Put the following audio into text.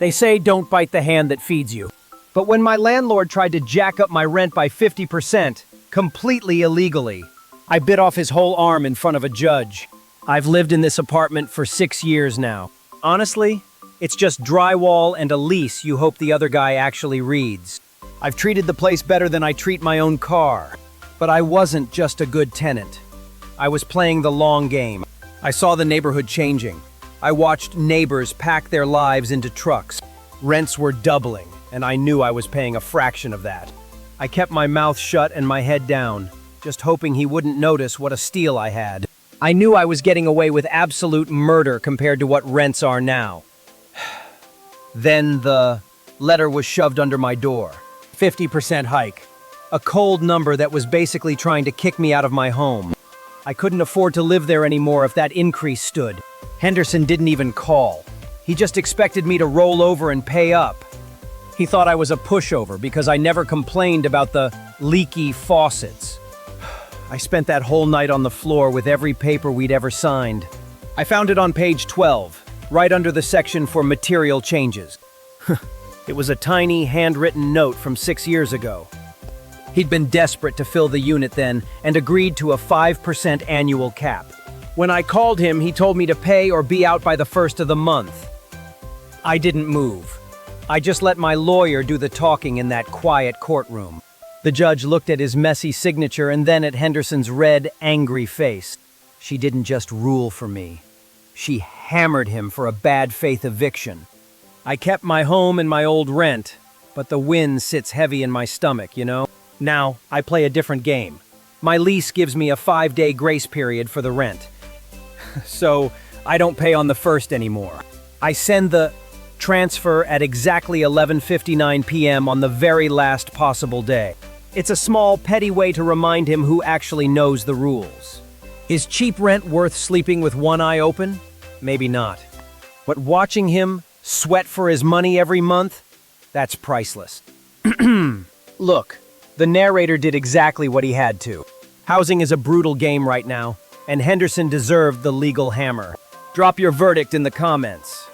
They say don't bite the hand that feeds you. But when my landlord tried to jack up my rent by 50%, completely illegally, I bit off his whole arm in front of a judge. I've lived in this apartment for 6 years now. Honestly, it's just drywall and a lease you hope the other guy actually reads. I've treated the place better than I treat my own car. But I wasn't just a good tenant. I was playing the long game. I saw the neighborhood changing. I watched neighbors pack their lives into trucks. Rents were doubling, and I knew I was paying a fraction of that. I kept my mouth shut and my head down, just hoping he wouldn't notice what a steal I had. I knew I was getting away with absolute murder compared to what rents are now. Then the letter was shoved under my door. 50% hike. A cold number that was basically trying to kick me out of my home. I couldn't afford to live there anymore if that increase stood. Henderson didn't even call. He just expected me to roll over and pay up. He thought I was a pushover because I never complained about the leaky faucets. I spent that whole night on the floor with every paper we'd ever signed. I found it on page 12, right under the section for material changes. It was a tiny handwritten note from 6 years ago. He'd been desperate to fill the unit then and agreed to a 5% annual cap. When I called him, he told me to pay or be out by the first of the month. I didn't move. I just let my lawyer do the talking in that quiet courtroom. The judge looked at his messy signature and then at Henderson's red, angry face. She didn't just rule for me. She hammered him for a bad faith eviction. I kept my home and my old rent, but the wind sits heavy in my stomach, you know? Now, I play a different game. My lease gives me a 5-day grace period for the rent. So, I don't pay on the 1st anymore. I send the transfer at exactly 11:59 p.m. on the very last possible day. It's a small, petty way to remind him who actually knows the rules. Is cheap rent worth sleeping with one eye open? Maybe not. But watching him sweat for his money every month? That's priceless. Look, the narrator did exactly what he had to. Housing is a brutal game right now, and Henderson deserved the legal hammer. Drop your verdict in the comments.